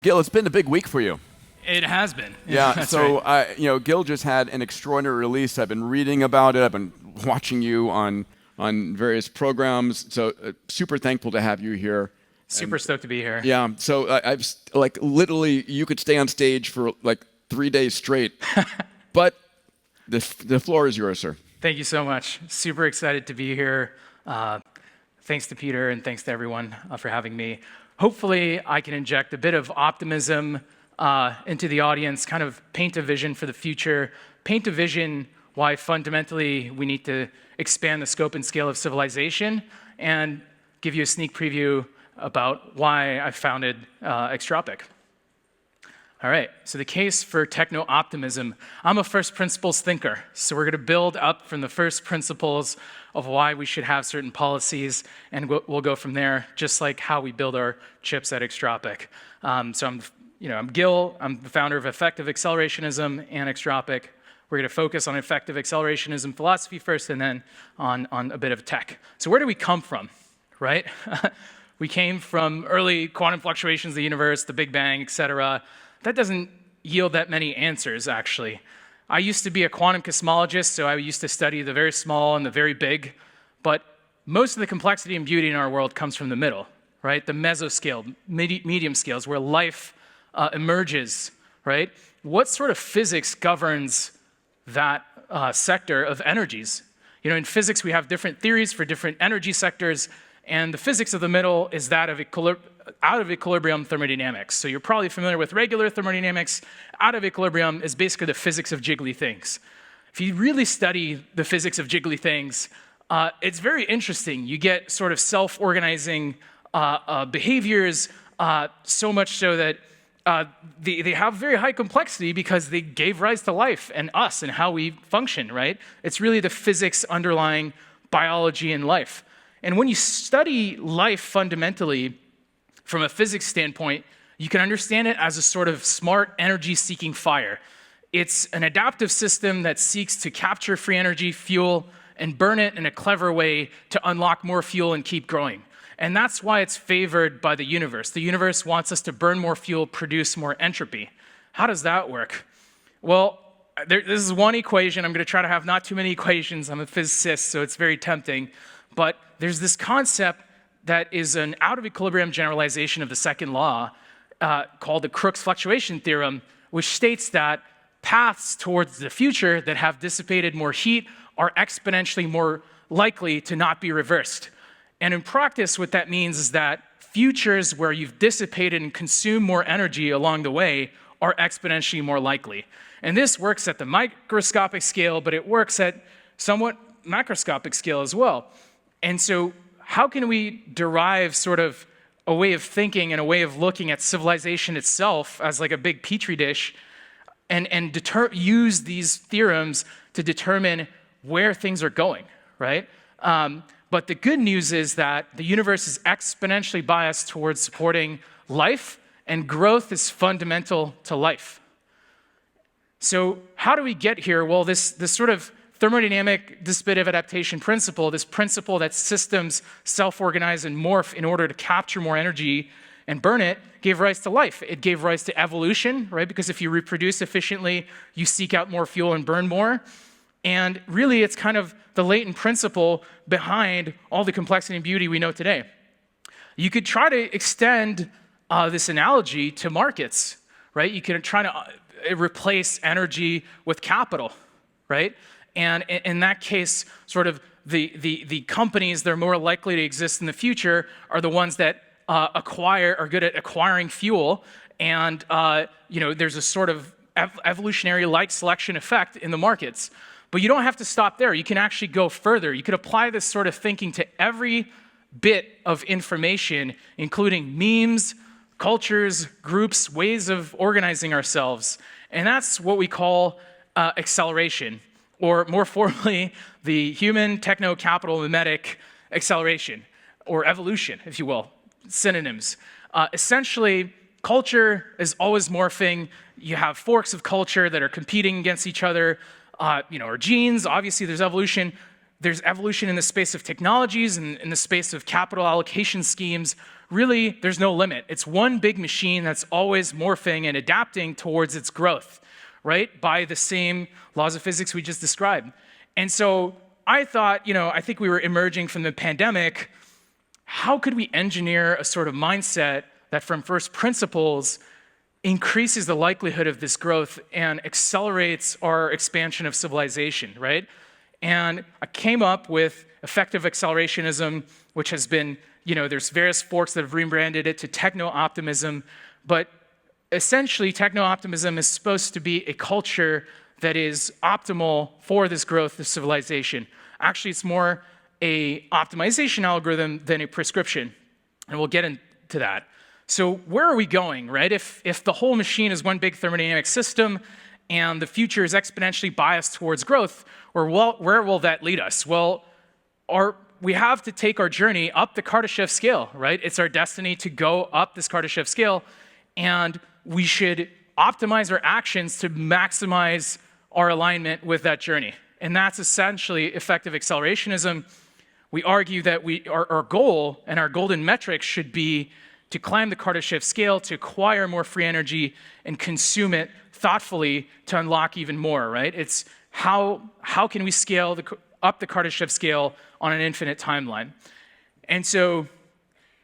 Gill, it's been a big week for you. It has been. Yeah, so right. Gill just had an extraordinary release. I've been reading about it. I've been watching you on various programs. So super thankful to have you here. Super stoked to be here. Yeah, so I've literally, you could stay on stage for 3 days straight. But the floor is yours, sir. Thank you so much. Super excited to be here. Thanks to Peter and thanks to everyone for having me. Hopefully, I can inject a bit of optimism into the audience, kind of paint a vision for the future, paint a vision why fundamentally we need to expand the scope and scale of civilization, and give you a sneak preview about why I founded Extropic. All right, so the case for Techno-Optimism. I'm a first principles thinker, so we're going to build up from the first principles of why we should have certain policies, and we'll go from there, just like how we build our chips at Extropic. So I'm Gill. I'm the founder of Effective Accelerationism and Extropic. We're going to focus on effective accelerationism philosophy first, and then on a bit of tech. So where do we come from, right? We came from early quantum fluctuations of the universe, the Big Bang, et cetera. That doesn't yield that many answers, actually. I used to be a quantum cosmologist, so I used to study the very small and the very big, but most of the complexity and beauty in our world comes from the middle, right? The mesoscale, medium scales, where life emerges, right? What sort of physics governs that sector of energies? In physics, we have different theories for different energy sectors, and the physics of the middle is that of out of equilibrium thermodynamics. So you're probably familiar with regular thermodynamics. Out of equilibrium is basically the physics of jiggly things. If you really study the physics of jiggly things, it's very interesting. You get sort of self-organizing behaviors, so much so that they have very high complexity because they gave rise to life and us and how we function, right? It's really the physics underlying biology and life. And when you study life fundamentally, from a physics standpoint, you can understand it as a sort of smart energy-seeking fire. It's an adaptive system that seeks to capture free energy, fuel, and burn it in a clever way to unlock more fuel and keep growing. And that's why it's favored by the universe. The universe wants us to burn more fuel, produce more entropy. How does that work? Well, this is one equation. I'm going to try to have not too many equations. I'm a physicist, so it's very tempting. But there's this concept that is an out-of-equilibrium generalization of the second law called the Crookes fluctuation theorem, which states that paths towards the future that have dissipated more heat are exponentially more likely to not be reversed. And in practice, what that means is that futures where you've dissipated and consumed more energy along the way are exponentially more likely. And this works at the microscopic scale, but it works at somewhat macroscopic scale as well. And so how can we derive sort of a way of thinking and a way of looking at civilization itself as like a big petri dish and use these theorems to determine where things are going, right? But the good news is that the universe is exponentially biased towards supporting life, and growth is fundamental to life. So how do we get here? Well, this sort of thermodynamic dissipative adaptation principle, this principle that systems self-organize and morph in order to capture more energy and burn it, gave rise to life. It gave rise to evolution, right? Because if you reproduce efficiently, you seek out more fuel and burn more. And really, it's kind of the latent principle behind all the complexity and beauty we know today. You could try to extend this analogy to markets, right? You can try to replace energy with capital, right? And in that case, sort of the companies that are more likely to exist in the future are the ones that are good at acquiring fuel. And there's a sort of evolutionary like selection effect in the markets. But you don't have to stop there. You can actually go further. You could apply this sort of thinking to every bit of information, including memes, cultures, groups, ways of organizing ourselves. And that's what we call acceleration, or more formally, the human techno-capital mimetic acceleration, or evolution, if you will, synonyms. Essentially, culture is always morphing. You have forks of culture that are competing against each other. Or genes, obviously there's evolution. There's evolution in the space of technologies and in the space of capital allocation schemes. Really, there's no limit. It's one big machine that's always morphing and adapting towards its growth, right? By the same laws of physics we just described. And so I thought, I think we were emerging from the pandemic. How could we engineer a sort of mindset that from first principles increases the likelihood of this growth and accelerates our expansion of civilization, right? And I came up with effective accelerationism, which has been, there's various forks that have rebranded it to Techno-Optimism, but essentially Techno-Optimism is supposed to be a culture that is optimal for this growth of civilization. Actually, it's more a optimization algorithm than a prescription, and we'll get into that. So where are we going, right? If the whole machine is one big thermodynamic system and the future is exponentially biased towards growth, where will that lead us? Well, we have to take our journey up the Kardashev scale, right? It's our destiny to go up this Kardashev scale, and we should optimize our actions to maximize our alignment with that journey. And that's essentially effective accelerationism. We argue that our goal and our golden metric should be to climb the Kardashev scale, to acquire more free energy and consume it thoughtfully to unlock even more, right? It's how can we scale up the Kardashev scale on an infinite timeline? And so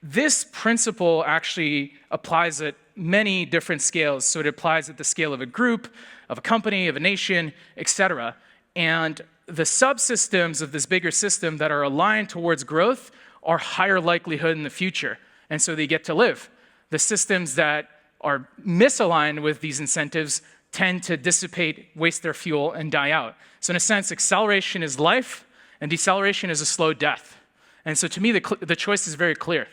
this principle actually applies at many different scales. So it applies at the scale of a group, of a company, of a nation, etc. And the subsystems of this bigger system that are aligned towards growth are higher likelihood in the future. And so they get to live. The systems that are misaligned with these incentives tend to dissipate, waste their fuel, and die out. So in a sense, acceleration is life, and deceleration is a slow death. And so to me, the choice is very clear.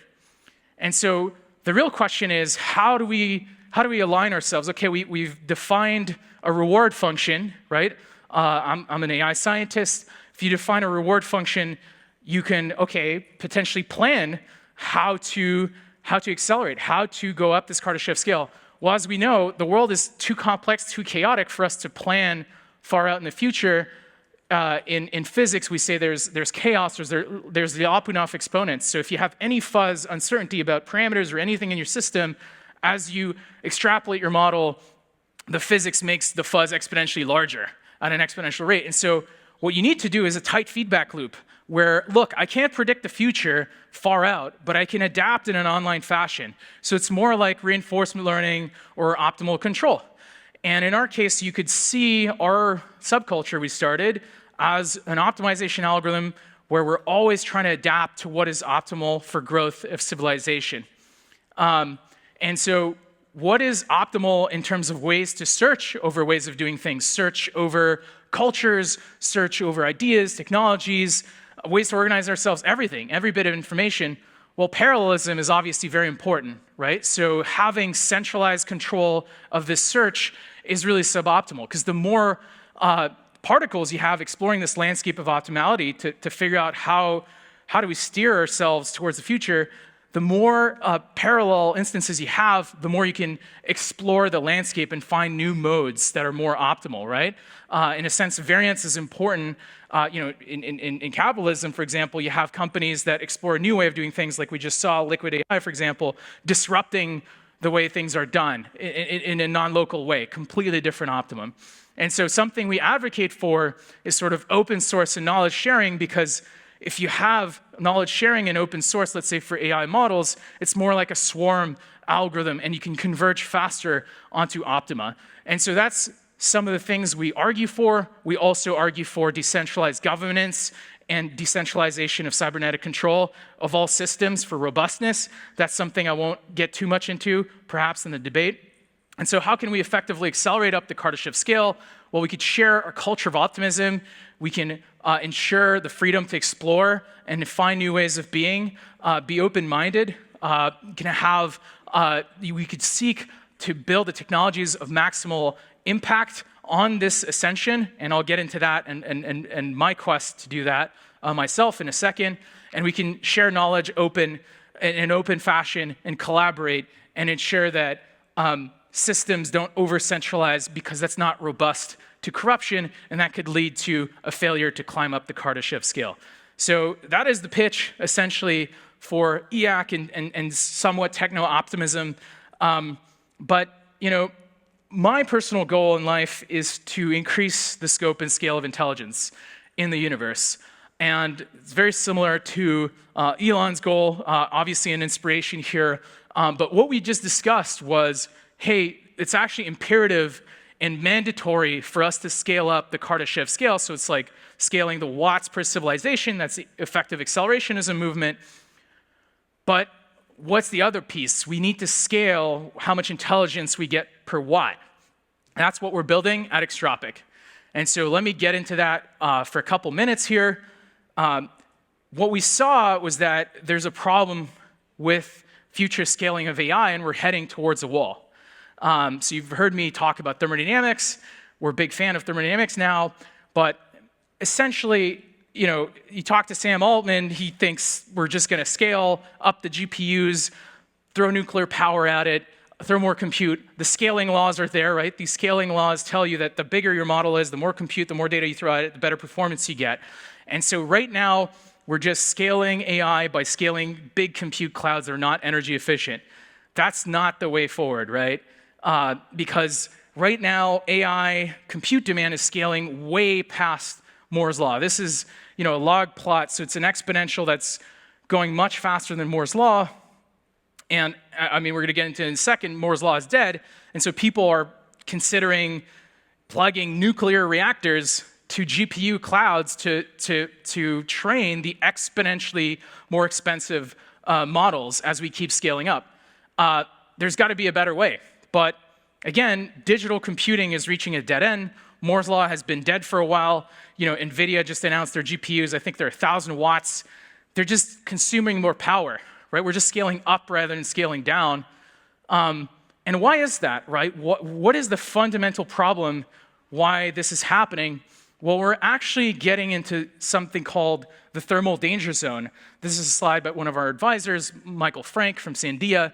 And so the real question is, how do we align ourselves? Okay, we've defined a reward function, right? I'm an AI scientist. If you define a reward function, you can, potentially plan how to accelerate, how to go up this Kardashev scale. Well, as we know, the world is too complex, too chaotic for us to plan far out in the future. In physics, we say there's chaos, there's the Lyapunov exponents. So if you have any fuzz, uncertainty about parameters or anything in your system, as you extrapolate your model, the physics makes the fuzz exponentially larger at an exponential rate. And so what you need to do is a tight feedback loop where, look, I can't predict the future far out, but I can adapt in an online fashion. So it's more like reinforcement learning or optimal control. And in our case, you could see our subculture we started as an optimization algorithm where we're always trying to adapt to what is optimal for growth of civilization. And so what is optimal in terms of ways to search over ways of doing things, search over cultures, search over ideas, technologies, ways to organize ourselves, everything, every bit of information? Well, parallelism is obviously very important, right? So having centralized control of this search is really suboptimal, because the more particles you have exploring this landscape of optimality to figure out how do we steer ourselves towards the future, the more parallel instances you have, the more you can explore the landscape and find new modes that are more optimal, right? In a sense, variance is important. In capitalism, for example, you have companies that explore a new way of doing things, like we just saw Liquid AI, for example, disrupting the way things are done in a non-local way, completely different optimum. And so something we advocate for is sort of open source and knowledge sharing, because if you have knowledge sharing and open source, let's say for AI models, it's more like a swarm algorithm, and you can converge faster onto optima. And so that's some of the things we argue for. We also argue for decentralized governance and decentralization of cybernetic control of all systems for robustness. That's something I won't get too much into, perhaps in the debate. And so how can we effectively accelerate up the Kardashev scale? Well, we could share our culture of optimism. We can ensure the freedom to explore and to find new ways of being, be open-minded. We could seek to build the technologies of maximal impact on this ascension, and I'll get into that and my quest to do that myself in a second. And we can share knowledge in an open fashion and collaborate and ensure that systems don't over-centralize because that's not robust to corruption, and that could lead to a failure to climb up the Kardashev scale. So that is the pitch, essentially, for EAC and somewhat techno-optimism. But my personal goal in life is to increase the scope and scale of intelligence in the universe. And it's very similar to Elon's goal, obviously an inspiration here. But what we just discussed was, hey, it's actually imperative and mandatory for us to scale up the Kardashev scale. So it's like scaling the watts per civilization. That's the effective accelerationism movement. But what's the other piece? We need to scale how much intelligence we get per watt. That's what we're building at Extropic. And so let me get into that for a couple minutes here. What we saw was that there's a problem with future scaling of AI, and we're heading towards a wall. So you've heard me talk about thermodynamics. We're a big fan of thermodynamics now, but essentially, you talk to Sam Altman, he thinks we're just going to scale up the GPUs, throw nuclear power at it, throw more compute. The scaling laws are there, right? These scaling laws tell you that the bigger your model is, the more compute, the more data you throw at it, the better performance you get. And so right now, we're just scaling AI by scaling big compute clouds that are not energy efficient. That's not the way forward, right? Because right now, AI compute demand is scaling way past Moore's law. This is a log plot, so it's an exponential that's going much faster than Moore's law. And I mean, we're going to get into it in a second, Moore's law is dead. And so people are considering plugging nuclear reactors to GPU clouds to train the exponentially more expensive models as we keep scaling up. There's got to be a better way. But again, digital computing is reaching a dead end. Moore's law has been dead for a while. NVIDIA just announced their GPUs. I think they're 1,000 watts. They're just consuming more power, right? We're just scaling up rather than scaling down. And why is that, right? What is the fundamental problem why this is happening? Well, we're actually getting into something called the thermal danger zone. This is a slide by one of our advisors, Michael Frank from Sandia.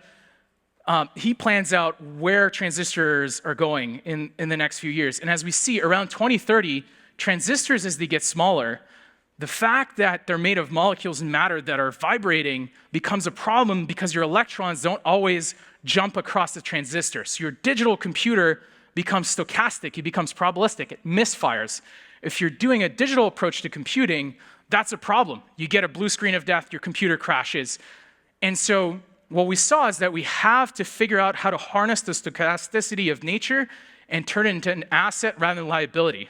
He plans out where transistors are going in the next few years. And as we see, around 2030, transistors, as they get smaller, the fact that they're made of molecules and matter that are vibrating becomes a problem because your electrons don't always jump across the transistor. So your digital computer becomes stochastic, it becomes probabilistic, it misfires. If you're doing a digital approach to computing, that's a problem. You get a blue screen of death, your computer crashes. And so what we saw is that we have to figure out how to harness the stochasticity of nature and turn it into an asset rather than liability.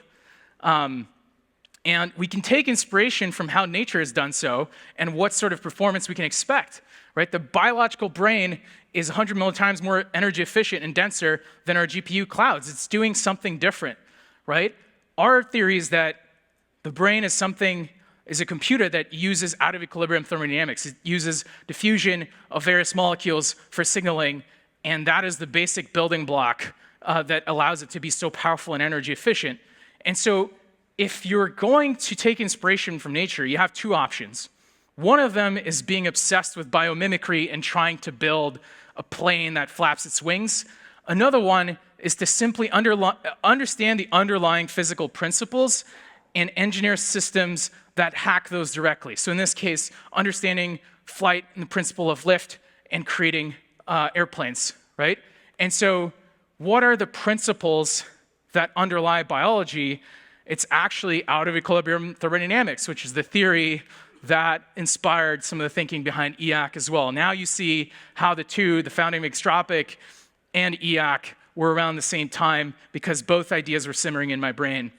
And we can take inspiration from how nature has done so and what sort of performance we can expect, right? The biological brain is 100 million times more energy efficient and denser than our GPU clouds. It's doing something different, right? Our theory is that the brain is a computer that uses out of equilibrium thermodynamics. It uses diffusion of various molecules for signaling, and that is the basic building block that allows it to be so powerful and energy efficient. And so if you're going to take inspiration from nature, you have two options. One of them is being obsessed with biomimicry and trying to build a plane that flaps its wings. Another one is to simply understand the underlying physical principles and engineer systems that hack those directly. So in this case, understanding flight and the principle of lift and creating airplanes, right? And so what are the principles that underlie biology? It's actually out of equilibrium thermodynamics, which is the theory that inspired some of the thinking behind EAC as well. Now you see how the founding of Extropic and EAC, were around the same time because both ideas were simmering in my brain.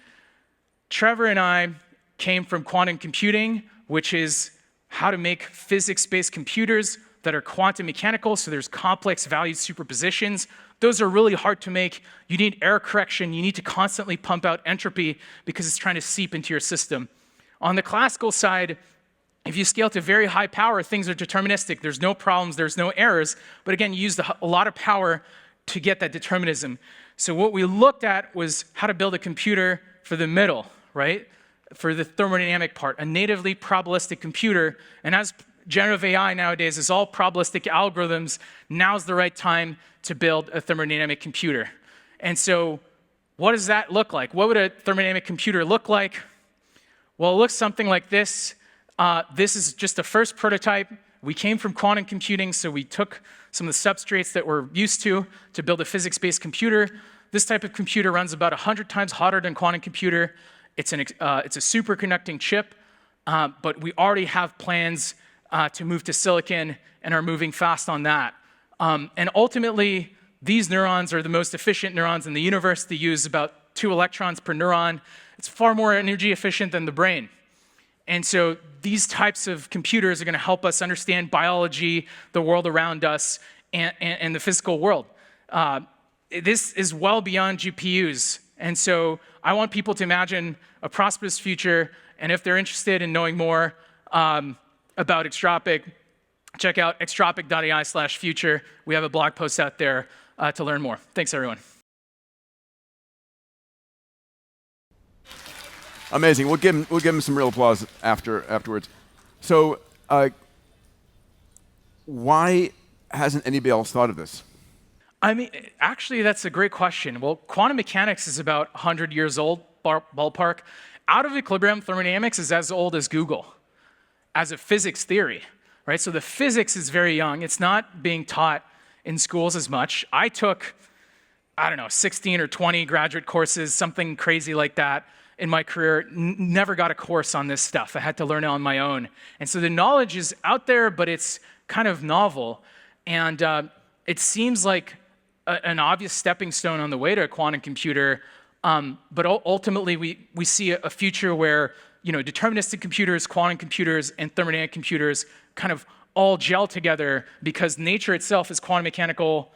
Trevor and I came from quantum computing, which is how to make physics-based computers that are quantum mechanical, so there's complex valued superpositions. Those are really hard to make. You need error correction. You need to constantly pump out entropy because it's trying to seep into your system. On the classical side, if you scale to very high power, things are deterministic. There's no problems, there's no errors. But again, you use a lot of power to get that determinism. So what we looked at was how to build a computer for the middle, right? For the thermodynamic part, a natively probabilistic computer. And as generative AI nowadays is all probabilistic algorithms. Now's the right time to build a thermodynamic computer. And so what does that look like? What would a thermodynamic computer look like? Well, it looks something like this. This is just the first prototype. We came from quantum computing, so we took some of the substrates that we're used to build a physics-based computer. This type of computer runs about 100 times hotter than quantum computer. It's a superconducting chip, but we already have plans to move to silicon and are moving fast on that. And ultimately, these neurons are the most efficient neurons in the universe. They use about 2 electrons per neuron. It's far more energy efficient than the brain. And so these types of computers are going to help us understand biology, the world around us, and the physical world. This is well beyond GPUs. And so I want people to imagine a prosperous future. And if they're interested in knowing more about Extropic, check out extropic.ai/future. We have a blog post out there to learn more. Thanks, everyone. Amazing. We'll give him some real applause afterwards. So, why hasn't anybody else thought of this? I mean, actually, that's a great question. Well, quantum mechanics is about 100 years old, ballpark. Out of equilibrium thermodynamics is as old as Google, as a physics theory, right? So the physics is very young. It's not being taught in schools as much. I took, 16 or 20 graduate courses, something crazy like that in my career. Never got a course on this stuff. I had to learn it on my own. And so the knowledge is out there, but it's kind of novel. And it seems like an obvious stepping stone on the way to a quantum computer. But ultimately, we see a future where deterministic computers, quantum computers, and thermodynamic computers kind of all gel together because nature itself is quantum mechanical,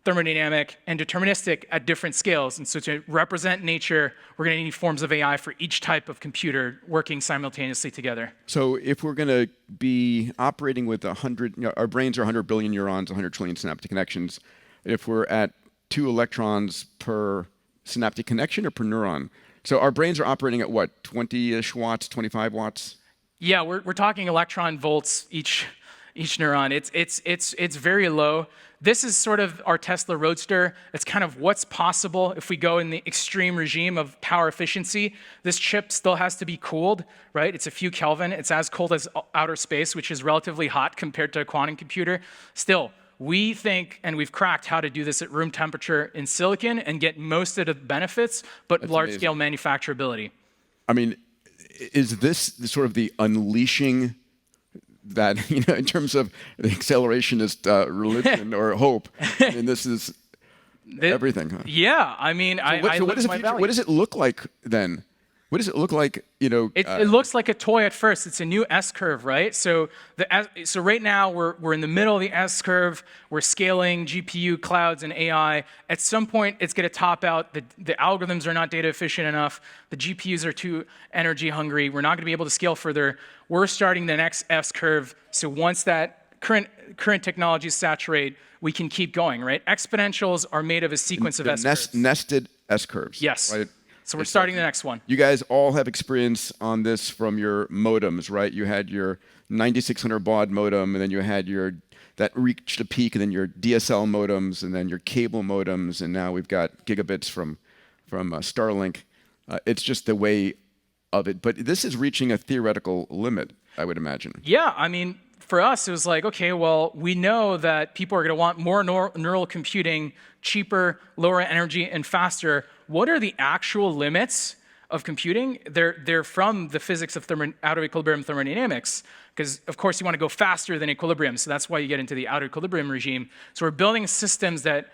thermodynamic, and deterministic at different scales. And so to represent nature, we're going to need forms of AI for each type of computer working simultaneously together. So if we're going to be operating with 100, our brains are 100 billion neurons, 100 trillion synaptic connections. If we're at 2 electrons per synaptic connection or per neuron. So our brains are operating at what, 20-ish watts, 25 watts? Yeah, we're talking electron volts each neuron. It's very low. This is sort of our Tesla Roadster. It's kind of what's possible if we go in the extreme regime of power efficiency. This chip still has to be cooled, right? It's a few Kelvin. It's as cold as outer space, which is relatively hot compared to a quantum computer. Still, we think, and we've cracked how to do this at room temperature in silicon and get most of the benefits, but large-scale manufacturability. I mean, is this sort of the unleashing that, in terms of the accelerationist religion or hope? I mean, this is everything, huh? Yeah, I mean, so what does it look like then? What does it look like? It looks like a toy at first. It's a new S-curve, right? So right now we're in the middle of the S-curve. We're scaling GPU, clouds, and AI. At some point, it's going to top out. The algorithms are not data efficient enough. The GPUs are too energy hungry. We're not going to be able to scale further. We're starting the next S-curve. So once that current technologies saturate, we can keep going, right? Exponentials are made of a sequence of S-curves. Nested S-curves. Yes. Right? So we're starting the next one. You guys all have experience on this from your modems, right? You had your 9600 baud modem, and then you had that reached a peak, and then your DSL modems, and then your cable modems, and now we've got gigabits from Starlink. It's just the way of it. But this is reaching a theoretical limit, I would imagine. Yeah, I mean, for us, it was like, okay, well, we know that people are going to want more neural computing, cheaper, lower energy, and faster. What are the actual limits of computing? They're from the physics of out of equilibrium thermodynamics, because of course you want to go faster than equilibrium, so that's why you get into the out of equilibrium regime. So we're building systems that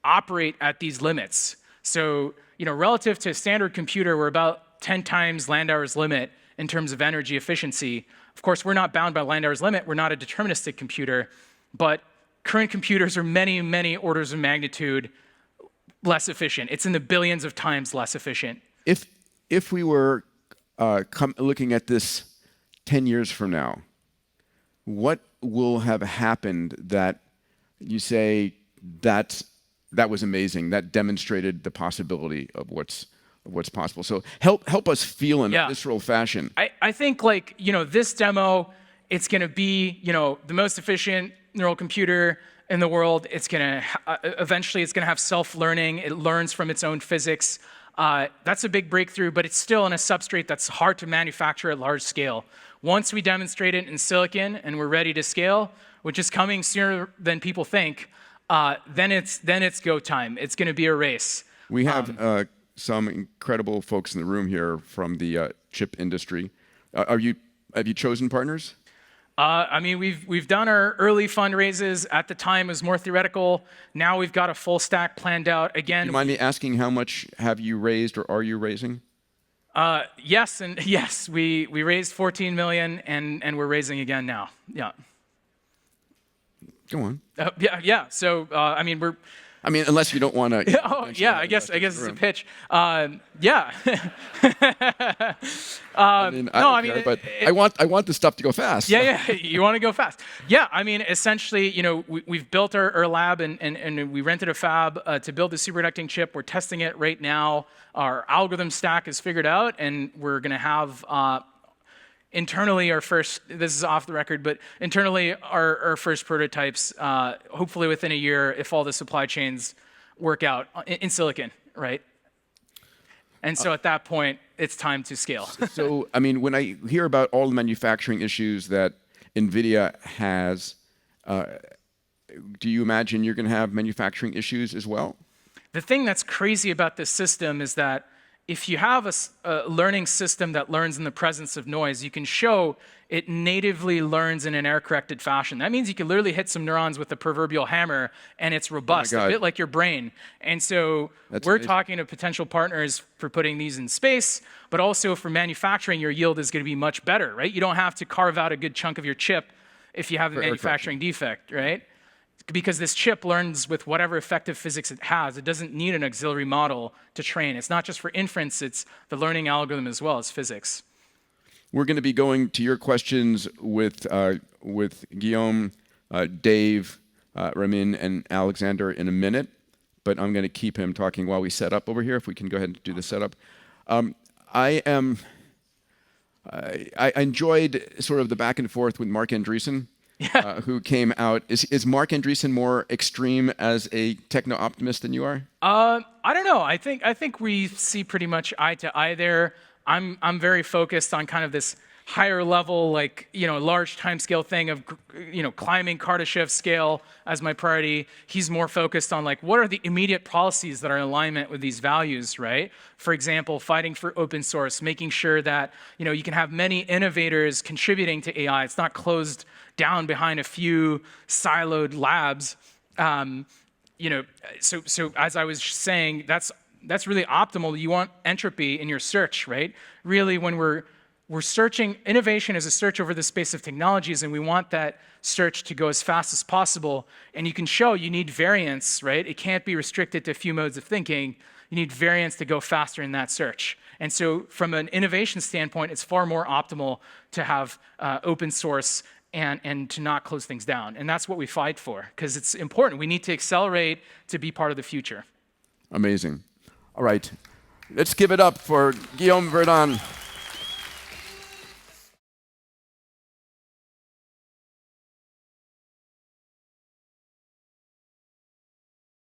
operate at these limits. So relative to a standard computer, we're about 10 times Landauer's limit in terms of energy efficiency. Of course, we're not bound by Landauer's limit. We're not a deterministic computer, but current computers are many, many orders of magnitude less efficient. It's in the billions of times less efficient. If we were looking at this 10 years from now, what will have happened that you say that was amazing, that demonstrated the possibility of what's possible? So help us feel in a visceral fashion. I think this demo It's going to be, the most efficient neural computer in the world. It's going to eventually it's going to have self-learning. It learns from its own physics. That's a big breakthrough, but it's still on a substrate that's hard to manufacture at large scale. Once we demonstrate it in silicon and we're ready to scale, which is coming sooner than people think, then it's go time. It's going to be a race. We have some incredible folks in the room here from the chip industry. Have you chosen partners? I mean, we've done our early fundraises. At the time, it was more theoretical. Now we've got a full stack planned out. Again, do you mind me asking how much have you raised or are you raising? Yes, and yes, we raised 14 million, and we're raising again now. Yeah. Go on. Yeah. So I mean, unless you don't want to. Oh, yeah. I guess it's a pitch. Yeah. But I want the stuff to go fast. Yeah. You want to go fast. Yeah. I mean, essentially, we've built our lab and we rented a fab to build the superconducting chip. We're testing it right now. Our algorithm stack is figured out, and we're going to have internally our first. This is off the record, but internally our first prototypes, hopefully within a year, if all the supply chains work out in silicon, right? And so at that point, it's time to scale. So, I mean, when I hear about all the manufacturing issues that NVIDIA has, do you imagine you're going to have manufacturing issues as well? The thing that's crazy about this system is that if you have a learning system that learns in the presence of noise, you can show it natively learns in an error-corrected fashion. That means you can literally hit some neurons with a proverbial hammer, and it's robust, a bit like your brain. And so we're talking to potential partners for putting these in space, but also for manufacturing, your yield is going to be much better, right? You don't have to carve out a good chunk of your chip if you have a manufacturing defect, right? Because this chip learns with whatever effective physics it has. It doesn't need an auxiliary model to train. It's not just for inference, it's the learning algorithm as well as physics. We're going to be going to your questions with Guillaume, Dave, Ramin, and Alexander in a minute, but I'm going to keep him talking while we set up over here, if we can go ahead and do the setup. I enjoyed sort of the back and forth with Mark Andreessen. Yeah. Who came out. Is Mark Andreessen more extreme as a techno-optimist than you are? I don't know. I think we see pretty much eye to eye there. I'm very focused on kind of this higher level, like, large timescale thing of, climbing Kardashev scale as my priority. He's more focused on, like, what are the immediate policies that are in alignment with these values, right? For example, fighting for open source, making sure that, you can have many innovators contributing to AI. It's not closed down behind a few siloed labs. So as I was saying, that's really optimal. You want entropy in your search, right? Really, when we're searching, innovation is a search over the space of technologies, and we want that search to go as fast as possible. And you can show you need variance, right? It can't be restricted to a few modes of thinking. You need variance to go faster in that search. And so from an innovation standpoint, it's far more optimal to have open source and to not close things down. And that's what we fight for, because it's important. We need to accelerate to be part of the future. Amazing. All right. Let's give it up for Gill Verdon.